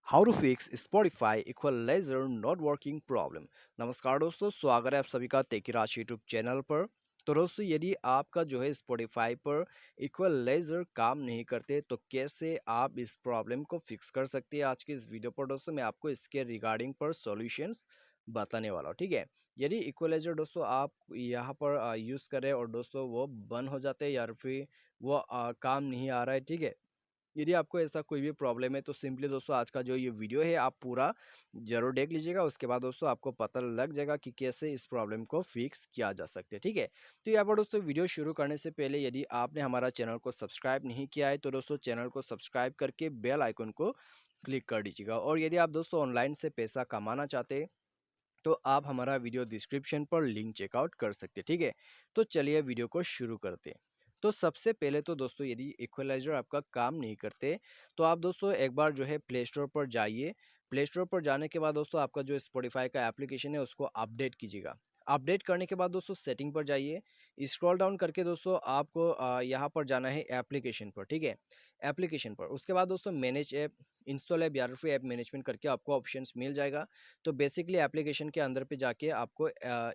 How to fix Spotify equaliser not working problem. नमस्कार दोस्तों, स्वागत है आप सभी का तेकीराज यूट्यूब चैनल पर। तो दोस्तों, यदि आपका जो है स्पॉटिफाई पर इक्वलाइजर काम नहीं करते तो कैसे आप इस प्रॉब्लम को फिक्स कर सकते हैं। आज के इस वीडियो पर दोस्तों मैं आपको इसके रिगार्डिंग पर सॉल्यूशंस बताने वाला हूँ। ठीक है, यदि इक्वलाइजर दोस्तों आप यहाँ पर यूज़ करें और दोस्तों वो बंद हो जाते हैं या फिर वो काम नहीं आ रहा है। ठीक है, यदि आपको ऐसा कोई भी प्रॉब्लम है तो सिंपली दोस्तों आज का जो ये वीडियो है आप पूरा जरूर देख लीजिएगा। उसके बाद दोस्तों आपको पता लग जाएगा कि कैसे इस प्रॉब्लम को फिक्स किया जा सकता है। ठीक है, तो यहाँ पर दोस्तों वीडियो शुरू करने से पहले यदि आपने हमारा चैनल को सब्सक्राइब नहीं किया है तो दोस्तों चैनल को सब्सक्राइब करके बेल आइकन को क्लिक कर दीजिएगा। और यदि आप दोस्तों ऑनलाइन से पैसा कमाना चाहते हैं तो आप हमारा वीडियो डिस्क्रिप्शन पर लिंक चेकआउट कर सकते हैं। ठीक है, तो चलिए वीडियो को शुरू करते हैं। तो सबसे पहले तो दोस्तों यदि इक्वलाइजर आपका काम नहीं करते तो आप दोस्तों एक बार जो है प्ले स्टोर पर जाइए। प्ले स्टोर पर जाने के बाद दोस्तों आपका जो स्पॉटिफाई का एप्लीकेशन है उसको अपडेट कीजिएगा। अपडेट करने के बाद दोस्तों सेटिंग पर जाइए। स्क्रॉल डाउन करके दोस्तों आपको यहाँ पर जाना है एप्लीकेशन पर। ठीक है, एप्लीकेशन पर उसके बाद दोस्तों मैनेज ऐप, इंस्टॉल ऐप या फिर ऐप मैनेजमेंट करके आपको ऑप्शंस मिल जाएगा। तो बेसिकली एप्लीकेशन के अंदर पे जाके आपको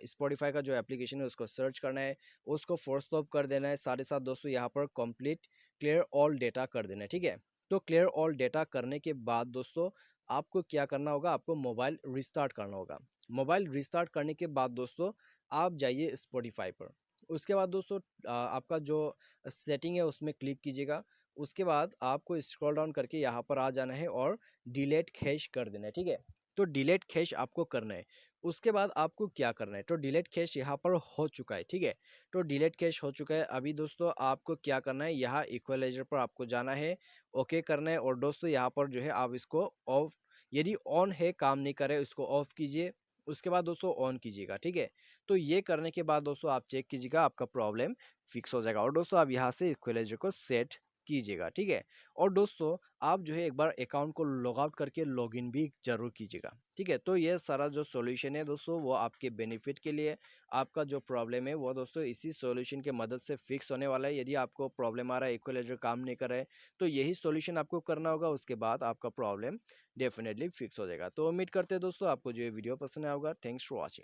स्पॉटिफाई का जो एप्लीकेशन है उसको सर्च करना है, उसको फोर्स स्टॉप कर देना है। साथ ही साथ दोस्तों यहाँ पर कंप्लीट क्लियर ऑल डेटा कर देना है। ठीक है, तो क्लियर ऑल डेटा करने के बाद दोस्तों आपको क्या करना होगा, आपको मोबाइल रिस्टार्ट करना होगा। मोबाइल रिस्टार्ट करने के बाद दोस्तों आप जाइए स्पॉटिफाई पर। उसके बाद दोस्तों आपका जो सेटिंग है उसमें क्लिक कीजिएगा। उसके बाद आपको स्क्रॉल डाउन करके यहाँ पर आ जाना है और डिलीट कैश कर देना है। ठीक है, तो डिलीट कैश आपको करना है। उसके बाद आपको क्या करना है, तो डिलीट कैश यहाँ पर हो चुका है। ठीक है, तो डिलीट कैश हो चुका है। अभी दोस्तों आपको क्या करना है, यहाँ इक्वलाइजर पर आपको जाना है, ओके करना है। और दोस्तों यहाँ पर जो है आप इसको ऑफ, यदि ऑन है काम नहीं करे इसको ऑफ कीजिए। उसके बाद दोस्तों ऑन कीजिएगा। ठीक है, तो ये करने के बाद दोस्तों आप चेक कीजिएगा आपका प्रॉब्लम फिक्स हो जाएगा। और दोस्तों आप यहाँ से इक्वलाइजर को सेट कीजिएगा। ठीक है, और दोस्तों आप जो है एक बार अकाउंट को लॉग आउट करके लॉगिन भी जरूर कीजिएगा। ठीक है, तो ये सारा जो सॉल्यूशन है दोस्तों वो आपके बेनिफिट के लिए, आपका जो प्रॉब्लम है वो दोस्तों इसी सॉल्यूशन के मदद से फिक्स होने वाला है। यदि आपको प्रॉब्लम आ रहा है, इक्वलाइजर काम नहीं कर रहा है, तो यही सॉल्यूशन आपको करना होगा। उसके बाद आपका प्रॉब्लम डेफिनेटली फिक्स हो जाएगा। तो उम्मीद करते हैं दोस्तों आपको जो ये वीडियो पसंद आया होगा। Thanks for watching.